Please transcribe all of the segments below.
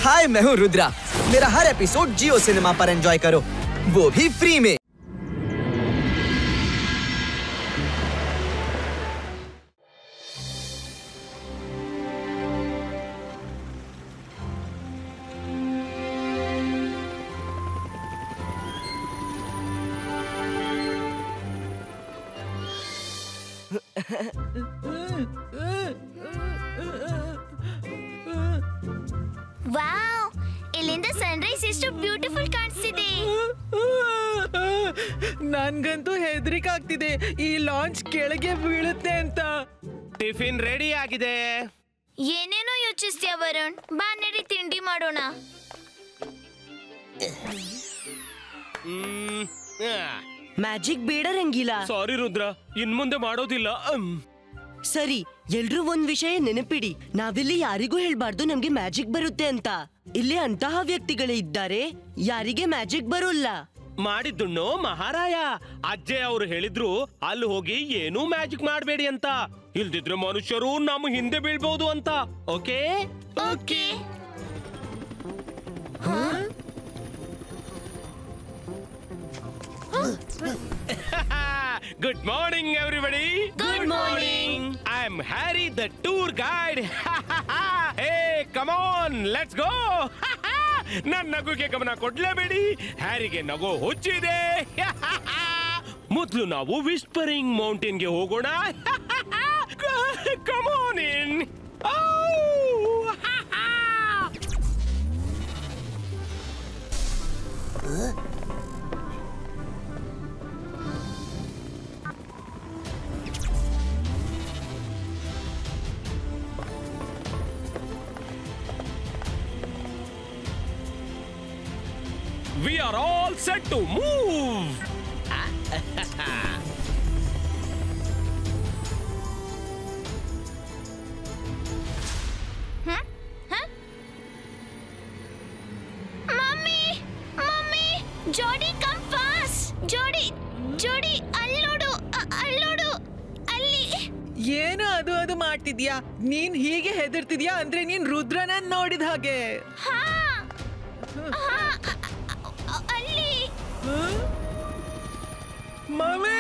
हाय, मैं हूँ रुद्रा। मेरा हर एपिसोड जियो सिनेमा पर एंजॉय करो, वो भी फ्री में। ವಾವ್, ಇಲ್ಲಿಂದ ಸನ್ರೈಸ್ ಎಷ್ಟು ಬ್ಯೂಟಿಫುಲ್ ಕಾಣಿಸ್ತಿದೆ. ನನ್ಗಂತೂ ಹೆದರಿಕೆ ಆಗ್ತಿದೆ, ಈ ಲಾಂಚ್ ಕೆಳಗೆ ಬೀಳುತ್ತೆ ಅಂತ. ಟಿಫಿನ್ ರೆಡಿ ಆಗಿದೆ. ಏನೇನೋ ಯೋಚಿಸ್ತೀಯ ವರುಣ್, ಬಾ ನಡಿ ತಿಂಡಿ ಮಾಡೋಣ. ಮ್ಯಾಜಿಕ್ ಬೇಡ ರಂಗಿಲ್ಲ. ಸಾರಿ ರುದ್ರ, ಇನ್ ಮುಂದೆ ಮಾಡೋದಿಲ್ಲ. ಸರಿ, ಎಲ್ರೂ ಒಂದ್ ವಿಷಯ ನೆನಪಿಡಿ, ನಾವಿಲ್ಲಿ ಯಾರಿಗೂ ಹೇಳ್ಬಾರ್ದು ನಮ್ಗೆ ಮ್ಯಾಜಿಕ್ ಬರುತ್ತೆ ಅಂತ. ಇಲ್ಲಿ ಅಂತಹ ವ್ಯಕ್ತಿಗಳೇ ಇದ್ದಾರೆ ಯಾರಿಗೆ ಮ್ಯಾಜಿಕ್ ಬರೋಲ್ಲ. ಮಾಡಿದ್ದುಣ್ಣು ಮಹಾರಾಯ. ಅಜ್ಜೆ ಅವರು ಹೇಳಿದ್ರು ಅಲ್ಲಿ ಹೋಗಿ ಏನೂ ಮ್ಯಾಜಿಕ್ ಮಾಡಬೇಡಿ ಅಂತ, ಇಲ್ದಿದ್ರೆ ಮನುಷ್ಯರು ನಮ್ಮ ಹಿಂದೆ ಬೀಳ್ಬಹುದು ಅಂತ. Okay okay. Good morning, everybody. Good morning. I'm Harry, the tour guide. Hey, come on, let's go. ನನ್ನ ನಗುಗೆ ಗಮನ ಕೊಡ್ಲೇಬೇಡಿ, ಹ್ಯಾರಿಗೆ ನಗು ಹುಚ್ಚಿದೆ. ಮೊದಲು ನಾವು ವಿಸ್ಪರಿಂಗ್ ಮೌಂಟೇನ್ಗೆ ಹೋಗೋಣ. Come on in. We are all set to move. Mummy, mummy, ಜೋಡಿ ಕಮ್ ಫಾಸ್ಟ್. ಜೋಡಿ, ಜೋಡಿ, ಅಲ್ಲೋಡು, ಅಲ್ಲೋಡು, ಅಲ್ಲಿ. ಏನು ಅದು ಮಾಡ್ತಿದ್ಯಾ? ನೀನ್ ಹೀಗೆ ಹೆದರ್ತಿದ್ಯಾ ಅಂದ್ರೆ ನೀನ್ ರುದ್ರನ ನೋಡಿದ ಹಾಗೆ. ಹಾ, ಅಲ್ಲಿ. ಮಮ್ಮಿ,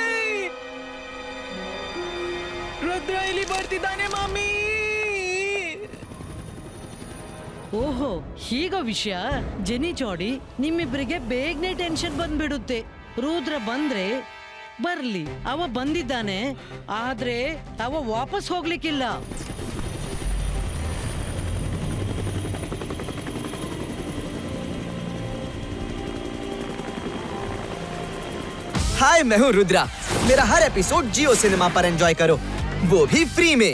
ರುದ್ರ ಇಲ್ಲಿ ಬರ್ತಿದ್ದಾನೆ ಮಮ್ಮಿ. ಓಹೋ, ಹೀಗ ವಿಷಯ. ಜೆನಿ ಜೋಡಿ ನಿಮ್ಮಿಬ್ಬರಿಗೆ ಬೇಗನೆ ಟೆನ್ಷನ್ ಬಂದ್ಬಿಡುತ್ತೆ. ರುದ್ರ ಬಂದ್ರೆ ಬರ್ಲಿ, ಅವ ಬಂದಿದ್ದಾನೆ, ಆದ್ರೆ ಅವ ವಾಪಸ್ ಹೋಗ್ಲಿಕ್ಕಿಲ್ಲ. हाय, मैं हूँ रुद्रा। मेरा हर एपिसोड जियो सिनेमा पर एंजॉय करो, वो भी फ्री में।